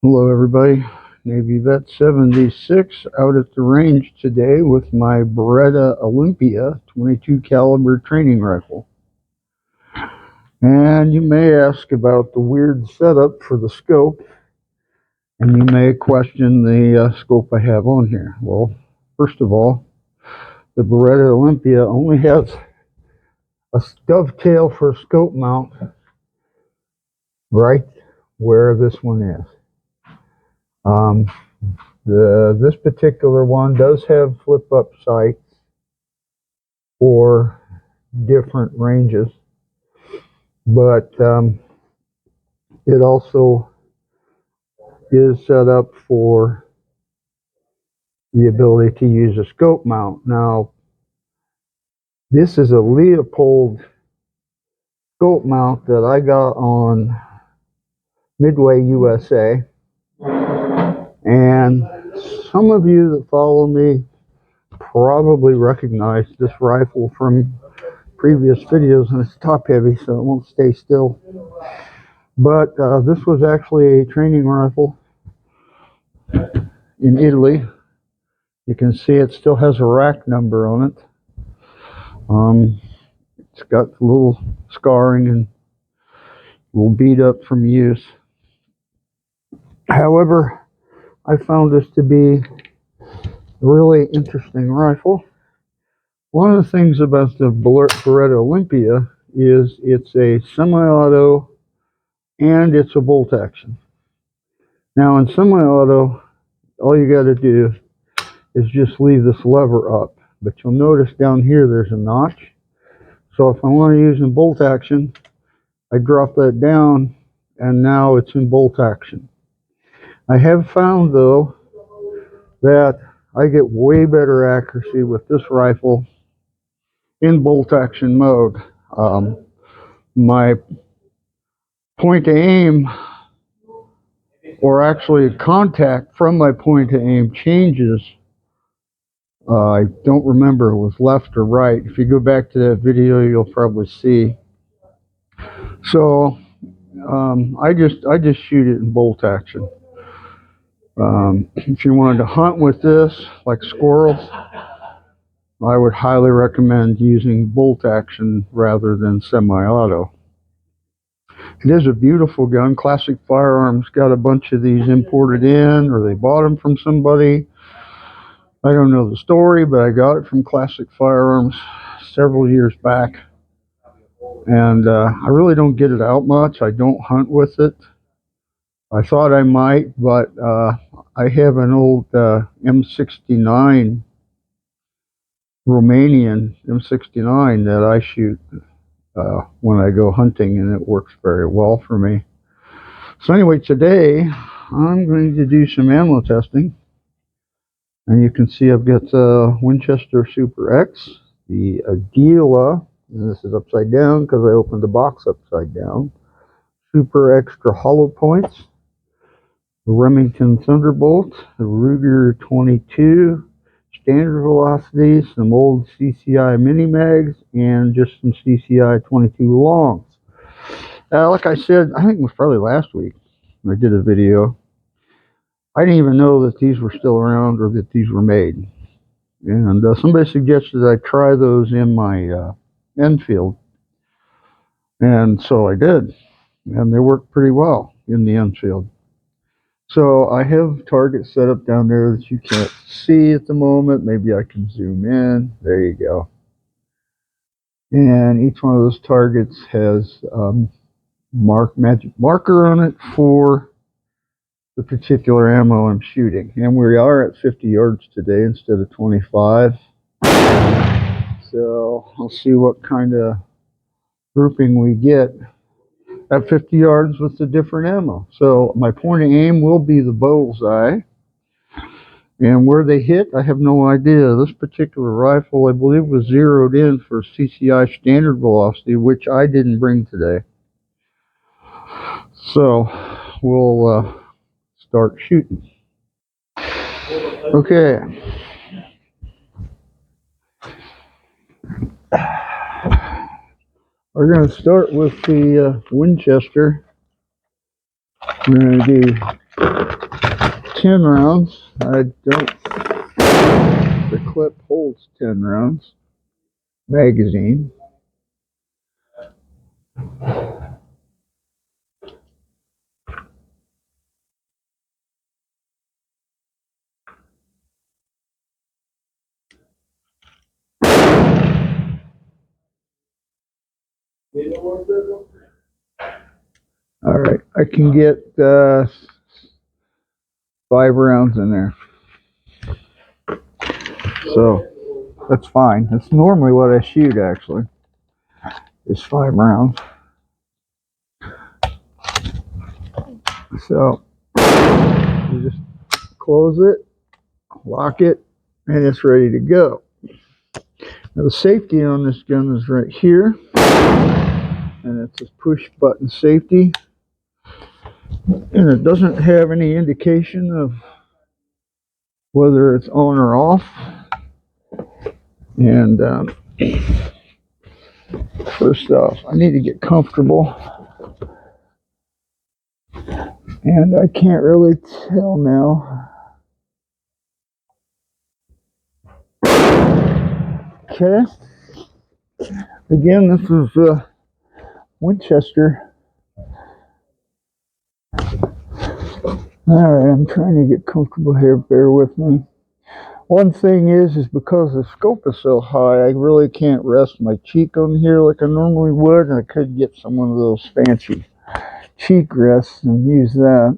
Hello everybody, Navy Vet 76 out at the range today with my Beretta Olympia 22 caliber training rifle. And you may ask about the weird setup for the scope, and you may question the scope I have on here. Well, first of all, the Beretta Olympia only has a dovetail for a scope mount right where this one is. This particular one does have flip-up sights for different ranges, but it also is set up for the ability to use a scope mount. Now, this is a Leopold scope mount that I got on Midway USA, and some of you that follow me probably recognize this rifle from previous videos, and it's top heavy so it won't stay still. But this was actually a training rifle in Italy. You can see it still has a rack number on it. It's got a little scarring and a little beat up from use. However, I found this to be a really interesting rifle. One of the things about the Beretta Olympia is it's a semi-auto and it's a bolt action. Now in semi-auto, all you got to do is just leave this lever up. But you'll notice down here there's a notch. So if I want to use in bolt action, I drop that down and now it's in bolt action. I have found though that I get way better accuracy with this rifle in bolt action mode. My point to aim, or actually contact from my point to aim, changes. I don't remember it was left or right. If you go back to that video, you'll probably see. So I just shoot it in bolt action. If you wanted to hunt with this, like squirrels, I would highly recommend using bolt action rather than semi-auto. It is a beautiful gun. Classic Firearms got a bunch of these imported in, or they bought them from somebody. I don't know the story, but I got it from Classic Firearms several years back. And I really don't get it out much. I don't hunt with it. I thought I might, but I have an old M69, Romanian M69 that I shoot when I go hunting, and it works very well for me. So anyway, today I'm going to do some ammo testing. And you can see I've got the Winchester Super X, the Aguila, and this is upside down because I opened the box upside down, Super Extra hollow points, the Remington Thunderbolt, the Ruger 22, standard velocity, some old CCI mini mags, and just some CCI 22 longs. Like I said, I think it was probably last week I did a video. I didn't even know that these were still around or that these were made. And somebody suggested I try those in my Enfield. And so I did. And they worked pretty well in the Enfield. So I have targets set up down there that you can't see at the moment. Maybe I can zoom in. There you go. And each one of those targets has magic marker on it for the particular ammo I'm shooting. And we are at 50 yards today instead of 25. So I'll see what kind of grouping we get at 50 yards with the different ammo. So my point of aim will be the bullseye. And where they hit, I have no idea. This particular rifle, I believe, was zeroed in for CCI standard velocity, which I didn't bring today. So we'll start shooting. Okay. We're going to start with the Winchester. We're going to do 10 rounds. I don't, the clip holds 10 rounds. Magazine. All right, I can get 5 rounds in there. So that's fine. That's normally what I shoot, actually, is 5 rounds. So you just close it, lock it, and it's ready to go. Now the safety on this gun is right here, and it's a push button safety, and it doesn't have any indication of whether it's on or off. And first off, I need to get comfortable, and I can't really tell now. Okay, again, this is Winchester. Alright, I'm trying to get comfortable here, bear with me. One thing is because the scope is so high, I really can't rest my cheek on here like I normally would, and I could get some one of those fancy cheek rests and use that.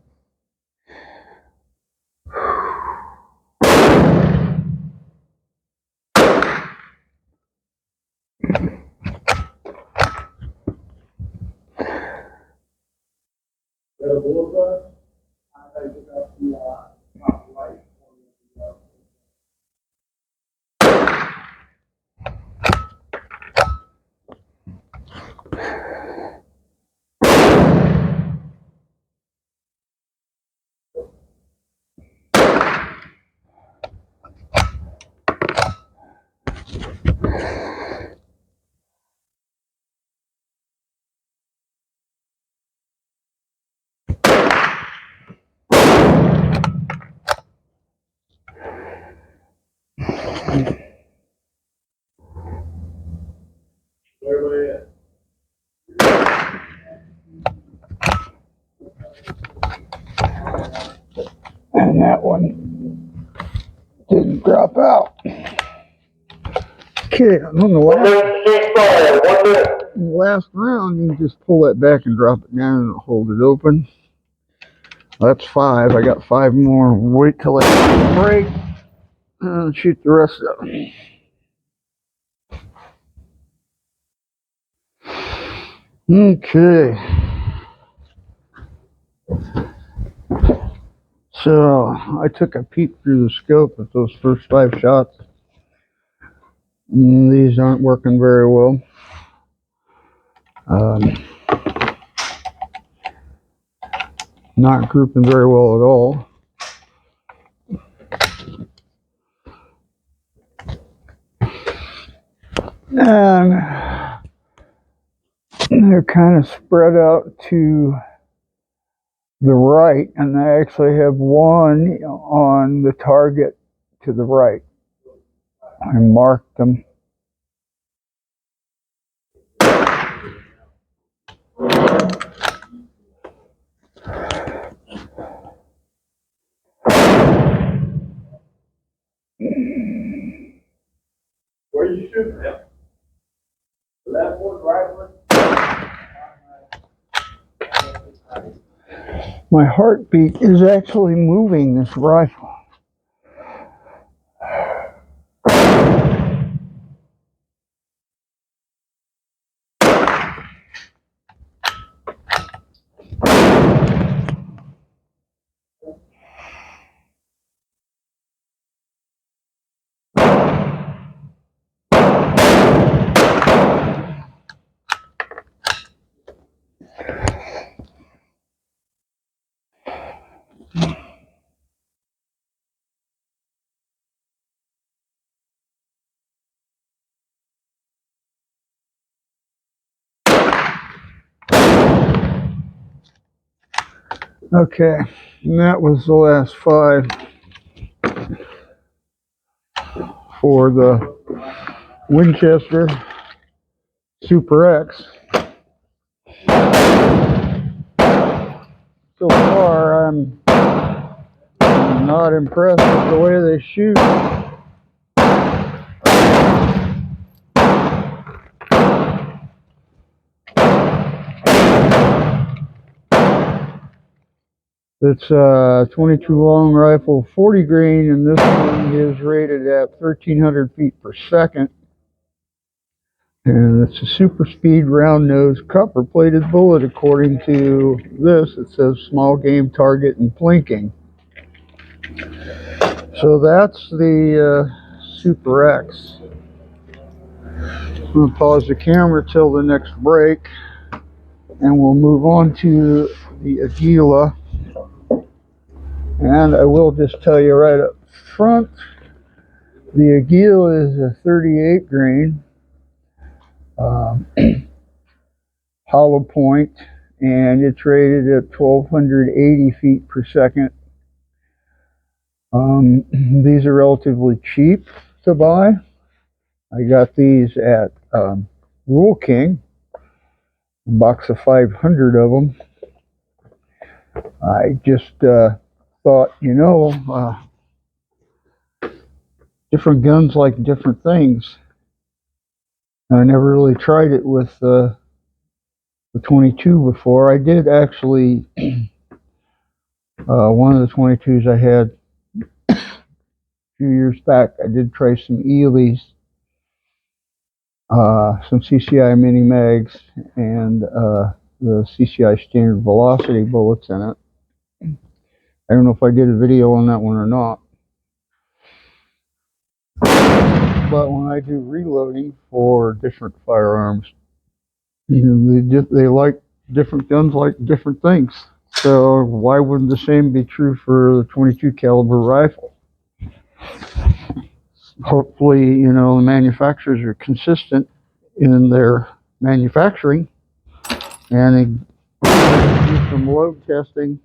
And that one didn't drop out. Okay, on the last round, you can just pull that back and drop it down and hold it open. That's 5. I got 5 more. Wait till I break and shoot the rest of them. Okay. So I took a peek through the scope at those first 5 shots. These aren't working very well. Not grouping very well at all. And they're kind of spread out to the right, and I actually have one on the target to the right. I marked them. Where are you shooting at? Left one, right one? My heartbeat is actually moving this rifle. Okay, and that was the last 5 for the Winchester Super X. So far, I'm not impressed with the way they shoot. It's a 22 long rifle, 40 grain, and this one is rated at 1,300 feet per second. And it's a super speed round nose copper plated bullet. According to this, it says small game target and plinking. So that's the Super X. I'm going to pause the camera till the next break, and we'll move on to the Aguila. And I will just tell you right up front, the Aguila is a 38 grain hollow point, and it's rated at 1,280 feet per second. These are relatively cheap to buy. I got these at Rule King, a box of 500 of them. I just thought, different guns like different things. I never really tried it with the 22 before. I did actually, one of the 22s I had a few years back, I did try some Ely's, some CCI mini mags, and the CCI standard velocity bullets in it. I don't know if I did a video on that one or not. But when I do reloading for different firearms, they like different guns like different things. So why wouldn't the same be true for the 22 caliber rifle? Hopefully, the manufacturers are consistent in their manufacturing, and they do some load testing,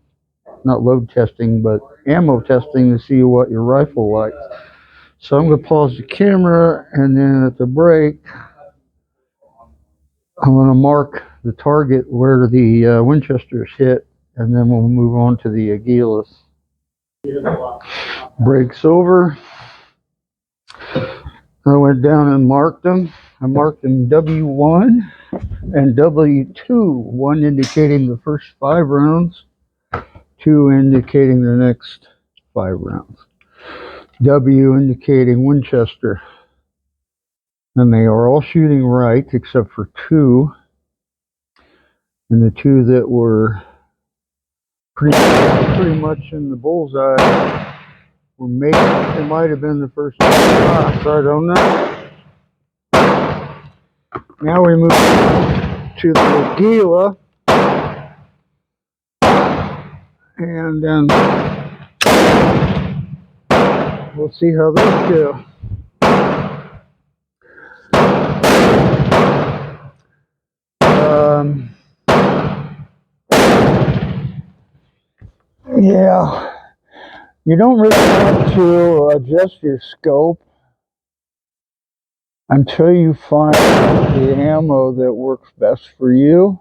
not load testing, but ammo testing to see what your rifle likes. So I'm going to pause the camera, and then at the break, I'm going to mark the target where the Winchesters hit, and then we'll move on to the Aguilas. Breaks over. I went down and marked them. I marked them W1 and W2, 1 indicating the first 5 rounds, 2 indicating the next 5 rounds. W indicating Winchester. And they are all shooting right except for 2. And the 2 that were pretty much in the bullseye were maybe, it might have been the first 2 shots, I don't know. Now we move to the Aguila, and then we'll see how those go. Yeah, you don't really have to adjust your scope until you find the ammo that works best for you.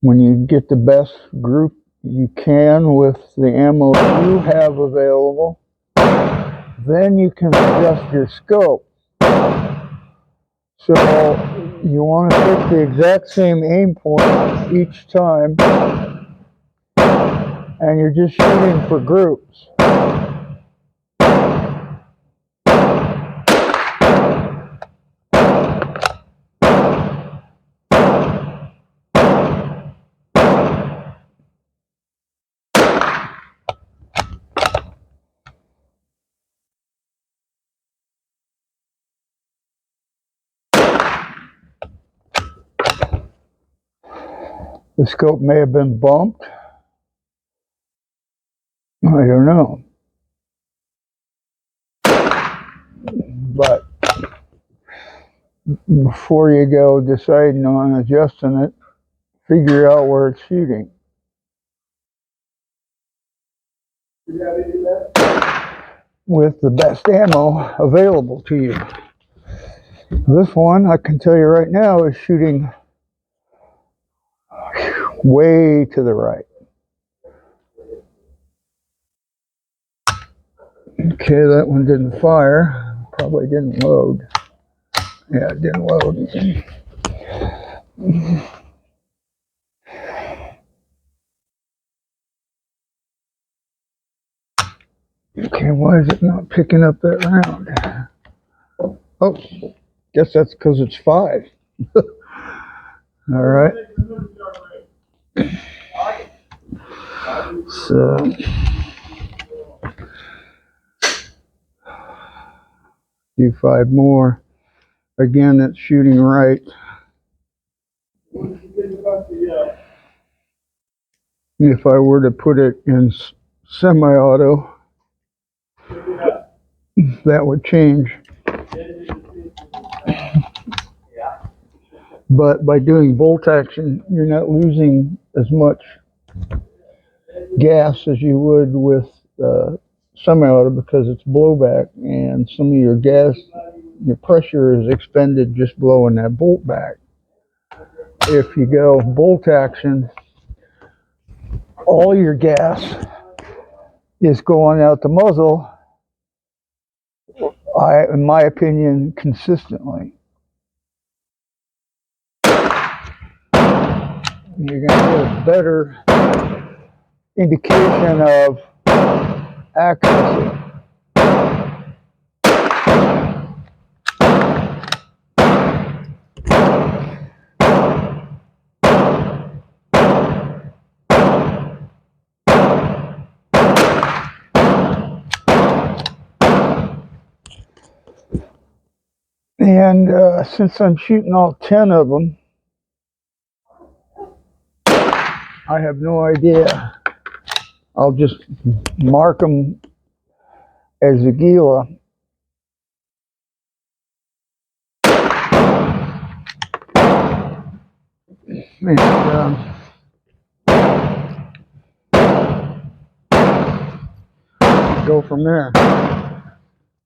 When you get the best group you can with the ammo you have available, then you can adjust your scope. So you want to pick the exact same aim point each time, and you're just shooting for groups. The scope may have been bumped. I don't know. But before you go deciding on adjusting it, figure out where it's shooting. You got any left? with the best ammo available to you. This one, I can tell you right now, is shooting way to the right. Okay, that one didn't fire. Probably didn't load. Yeah, it didn't load. Okay, why is it not picking up that round? Oh, guess that's because it's 5. All right. So, do 5 more. Again, it's shooting right. If I were to put it in semi-auto, that would change. But by doing bolt action, you're not losing as much gas as you would with semi-auto because it's blowback, and some of your gas, your pressure is expended just blowing that bolt back. If you go bolt action, all your gas is going out the muzzle, in my opinion, consistently. You're going to get a better indication of accuracy. And since I'm shooting all 10 of them, I have no idea. I'll just mark them as a gila. And go from there.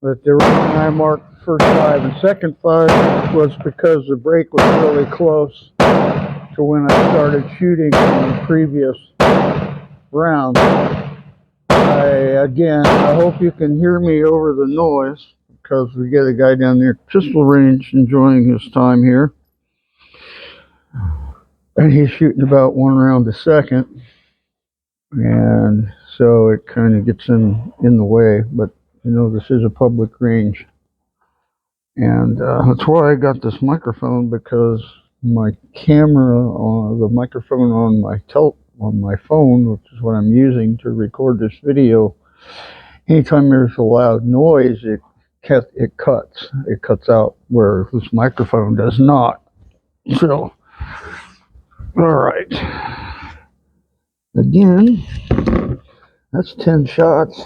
But the reason I marked the first 5 and second 5 was because the break was really close to when I started shooting in the previous round. I hope you can hear me over the noise because we get a guy down there at pistol range enjoying his time here. And he's shooting about 1 round a second. And so it kind of gets in the way. But, you know, this is a public range. And that's why I got this microphone, because my camera, the microphone on my phone, which is what I'm using to record this video, anytime there's a loud noise, it cuts out, where this microphone does not. So, all right. Again, that's 10 shots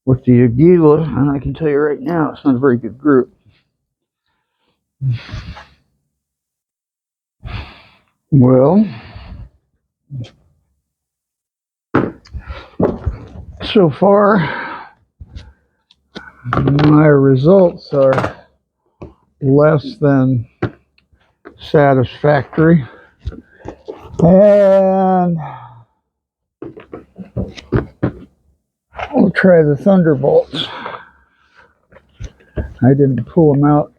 with the Aguila, and I can tell you right now, it's not a very good group. Well, so far, my results are less than satisfactory. And we'll try the Thunderbolts. I didn't pull them out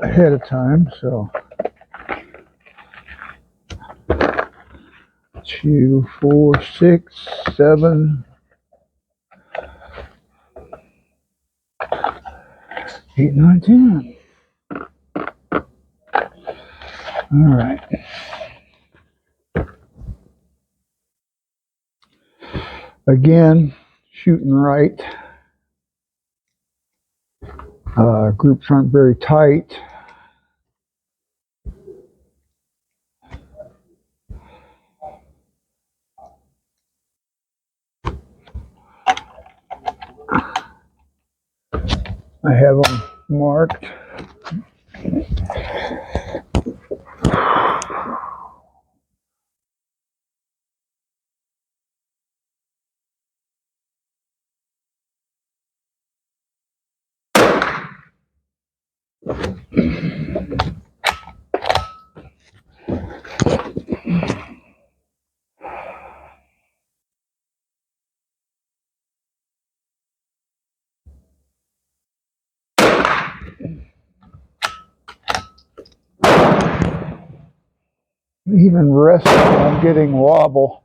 ahead of time, so 2, 4, 6, 7, 8, 9, 10. All right. Again, shooting right. Groups aren't very tight. I have them marked. Even resting, I'm getting wobble.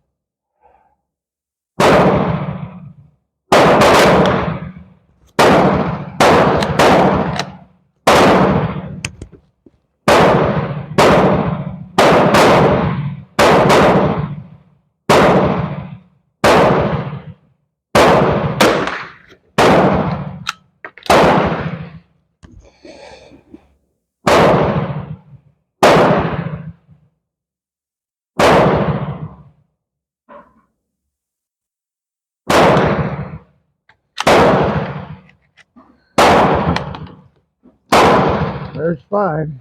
There's 5.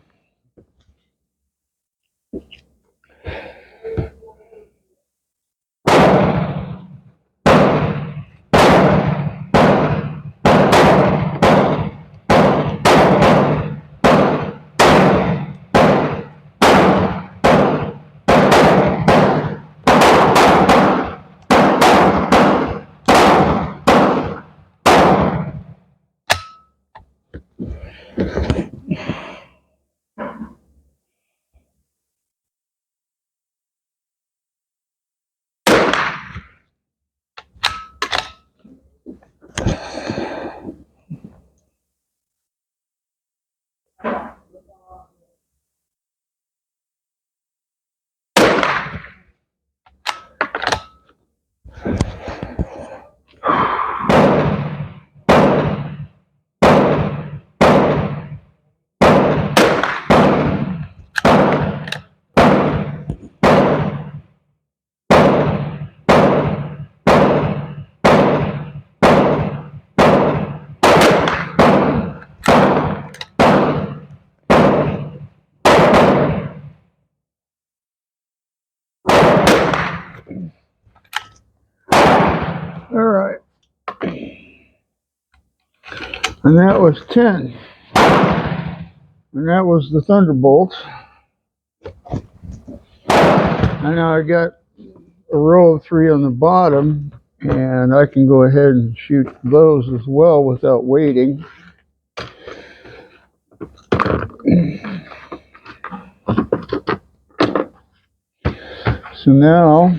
All right. And that was 10. And that was the Thunderbolts. And now I got a row of 3 on the bottom, and I can go ahead and shoot those as well without waiting. So now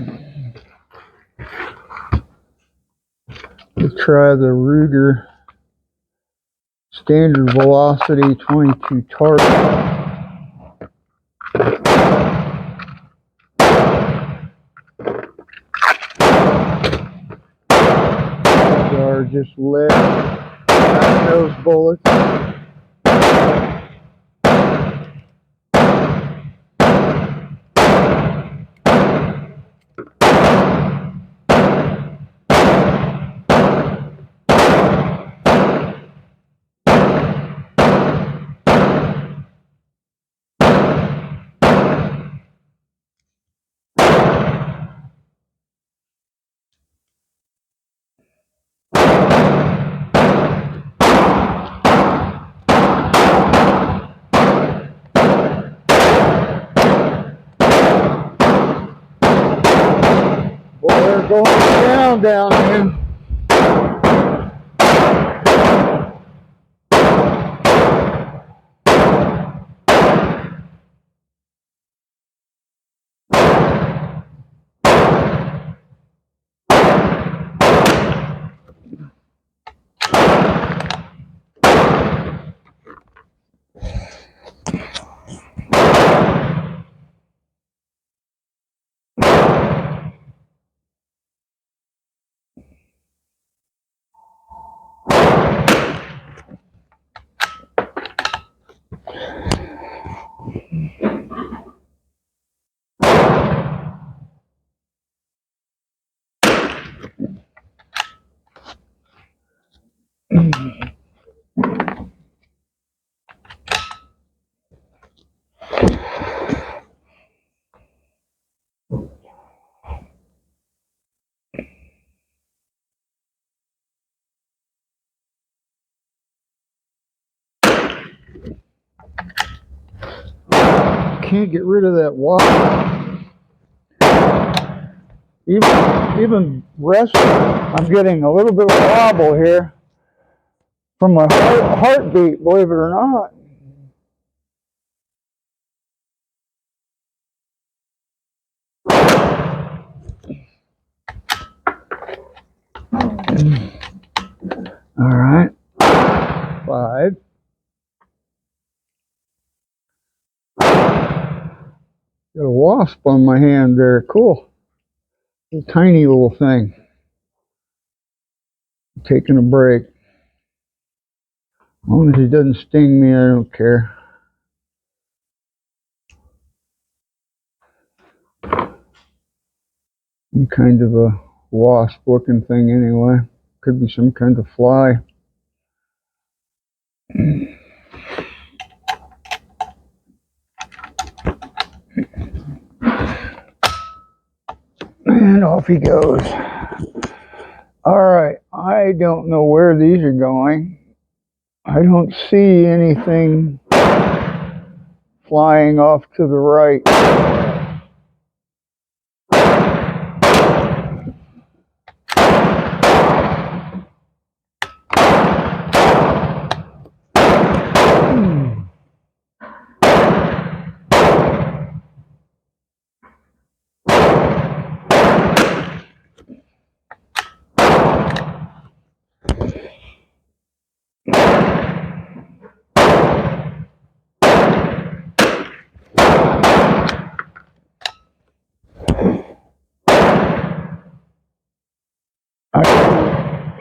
we'll try the Ruger standard velocity 22 target. These are just lead nose bullets. Boy, they're going down here. can't get rid of that wobble. Even resting, I'm getting a little bit of wobble here from my heartbeat, believe it or not. All right, 5. Got a wasp on my hand there. Cool. A tiny little thing. Taking a break. As long as it doesn't sting me, I don't care. Some kind of a wasp looking thing anyway. Could be some kind of fly. And off he goes. Alright, I don't know where these are going. I don't see anything flying off to the right.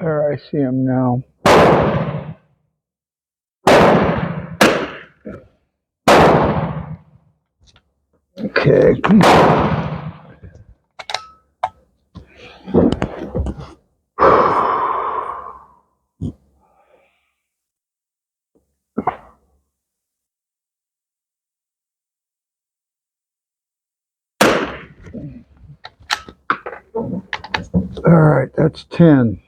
There, I see him now. Okay. Alright, that's 10.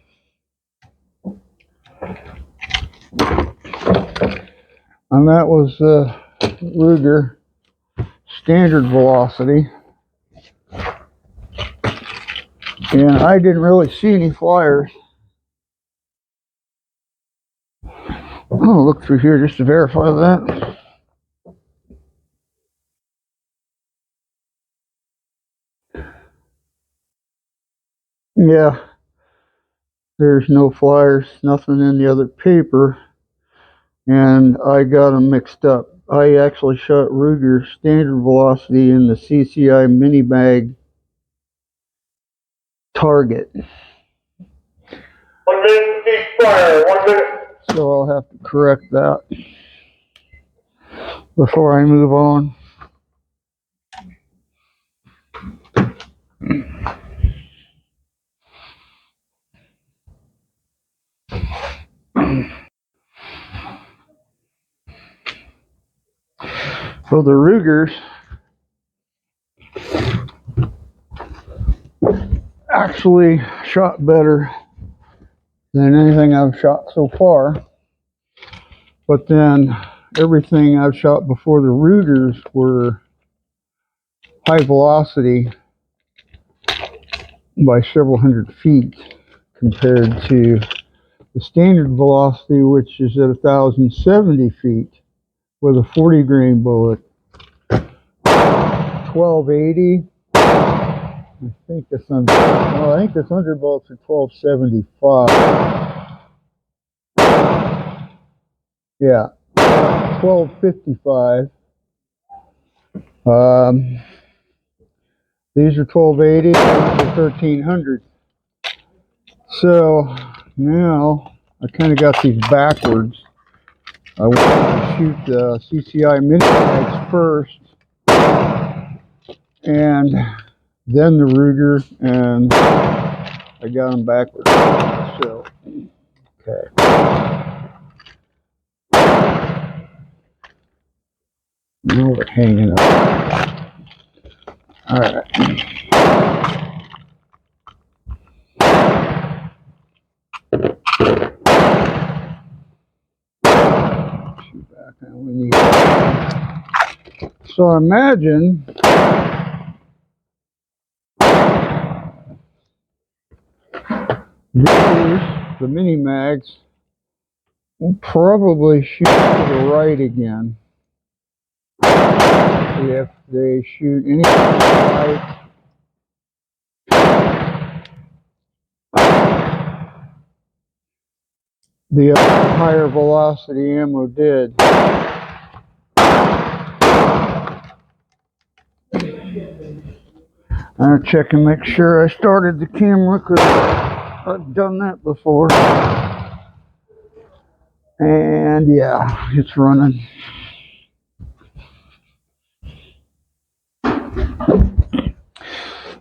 And that was Ruger standard velocity. And I didn't really see any flyers. I'm going to look through here just to verify that. Yeah, there's no flyers, nothing in the other paper. And I got them mixed up. I actually shot Ruger standard velocity in the CCI mini bag target. 1 minute ceasefire, 1 minute. So I'll have to correct that before I move on. So the Rugers actually shot better than anything I've shot so far. But then everything I've shot before the Rugers were high velocity by several hundred feet compared to the standard velocity, which is at 1,070 feet with a 40 grain bullet. 1280. I think the Thunderbolts are 1275. Yeah, 1255. These are 1280. These are 1300. So now I kind of got these backwards. I wanted to shoot the CCI mini bags first, and then the Ruger, and I got them backwards. So, okay. Now we're hanging up. All right. So I imagine these, the mini mags, will probably shoot to the right again. If they shoot any right, the higher velocity ammo did. I'll check and make sure I started the camera because I've done that before. And yeah, it's running.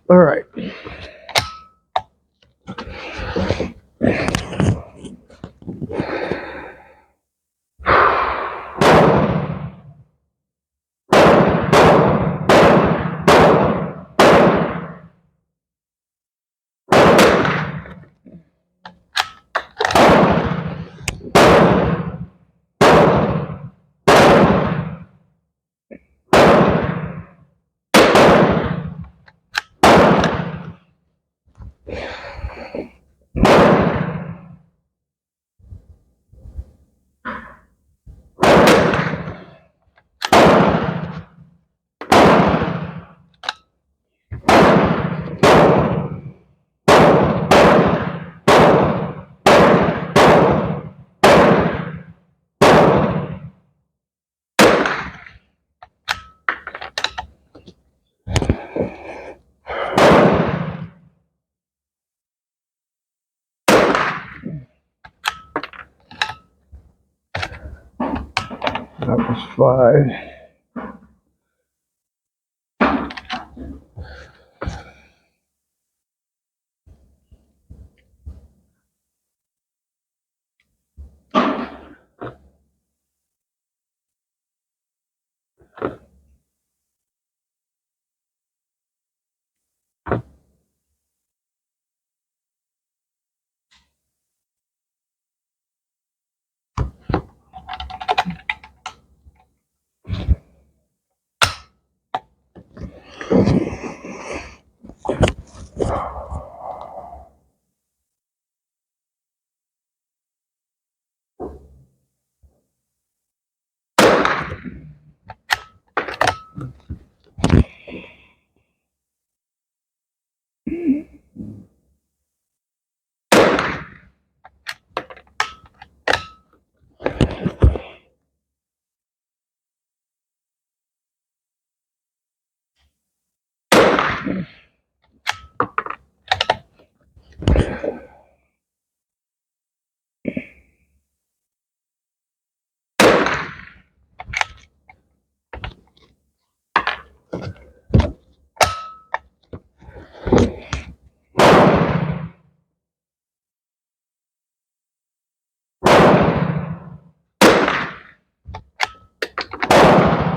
All right. That was 5.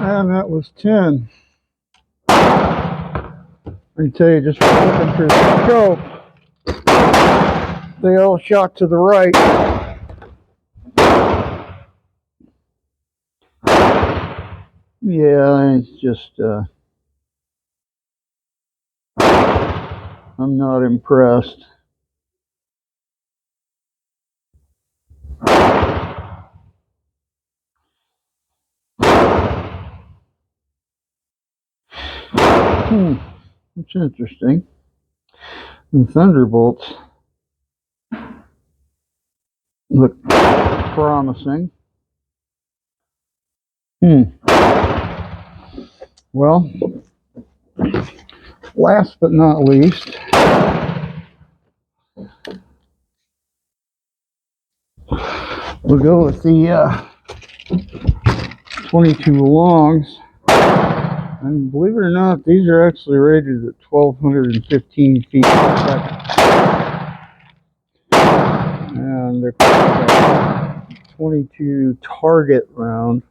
And that was 10. I can tell you just from looking through the scope, they all shot to the right. Yeah, it's just, I'm not impressed. That's interesting. The Thunderbolts look promising. Well, last but not least, we'll go with the 22 longs. And believe it or not, these are actually rated at 1,215 feet per second. And they're called a 22 target round.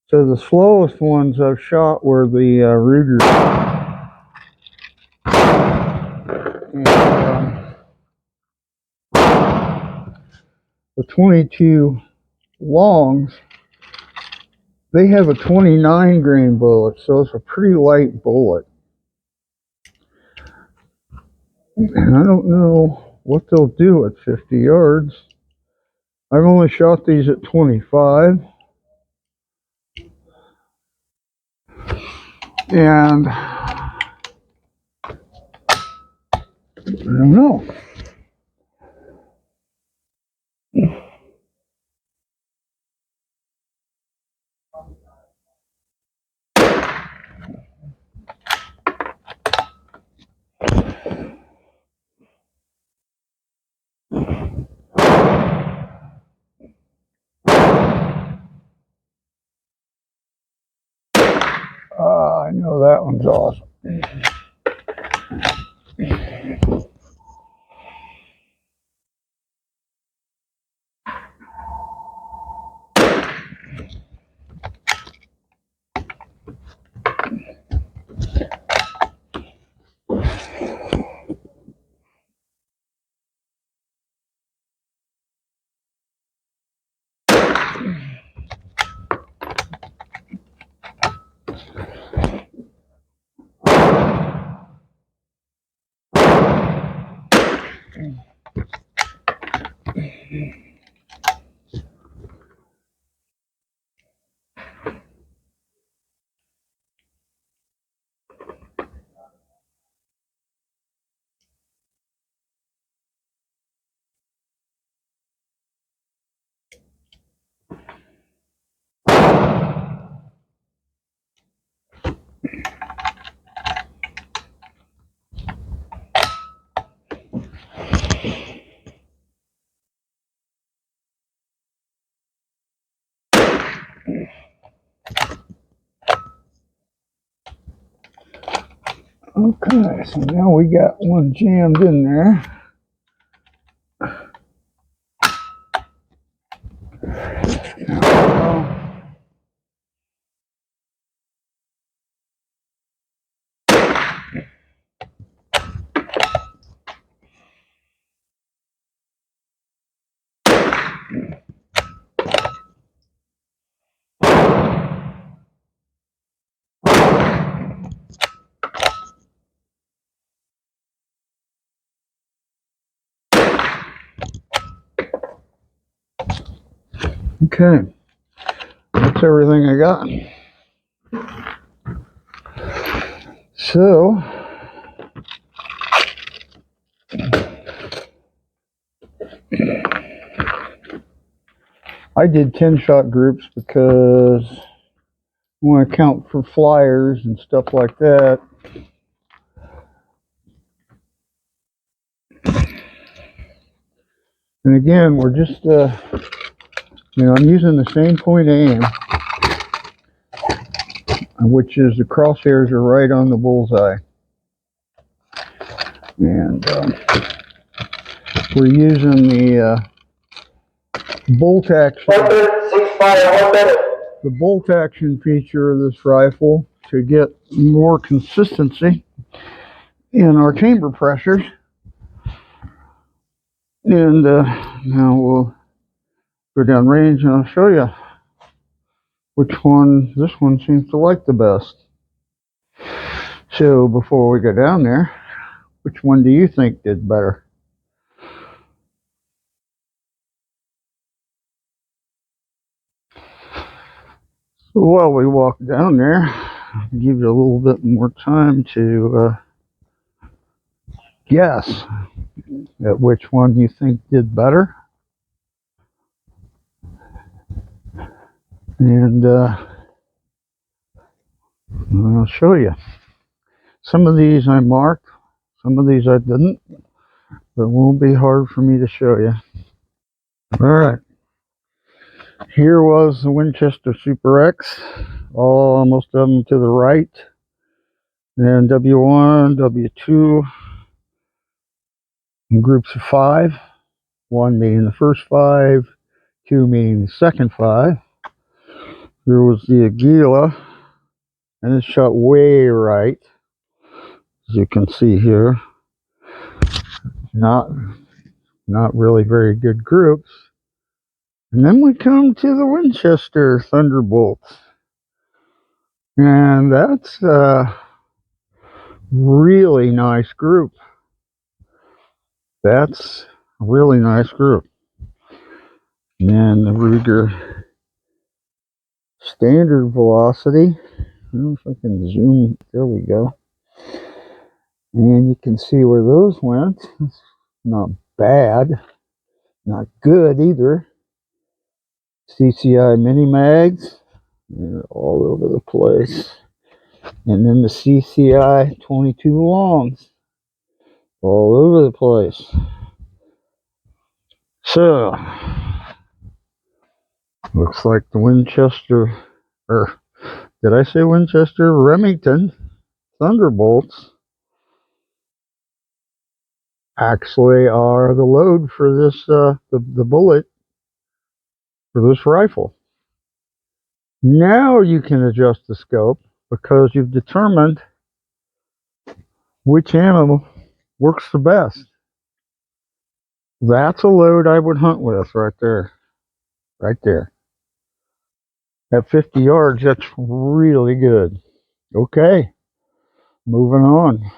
So the slowest ones I've shot were the Rugers. And, the 22 longs They have a 29 grain bullet, so it's a pretty light bullet. And I don't know what they'll do at 50 yards. I've only shot these at 25. And I don't know. I know that one's awesome. Okay, so now we got one jammed in there. Okay, that's everything I got. So, I did 10-shot groups because I want to count for flyers and stuff like that. And again, we're just, I'm using the same point aim, which is the crosshairs are right on the bullseye. And we're using the bolt action. The bolt action feature of this rifle to get more consistency in our chamber pressures. And now we'll go down range and I'll show you which one this one seems to like the best. So before we go down there, which one do you think did better? So while we walk down there, I'll give you a little bit more time to guess at which one you think did better. And I'll show you. Some of these I marked, some of these I didn't, but it won't be hard for me to show you. All right. Here was the Winchester Super X, most of them to the right. And W1, W2, in groups of 5. 1 meaning the first 5, 2 meaning the second 5. Here was the Aguila, and it's shot way right, as you can see here. Not really very good groups. And then we come to the Winchester Thunderbolts. And that's a really nice group. That's a really nice group. And the Ruger standard velocity. I don't know if I can zoom. There we go. And you can see where those went. It's not bad. Not good either. CCI mini mags. They're all over the place. And then the CCI 22 longs. All over the place. So, looks like the Winchester, or did I say Winchester? Remington Thunderbolts actually are the load for this, the bullet for this rifle. Now you can adjust the scope because you've determined which ammo works the best. That's a load I would hunt with right there. Right there. At 50 yards, that's really good. Okay, moving on.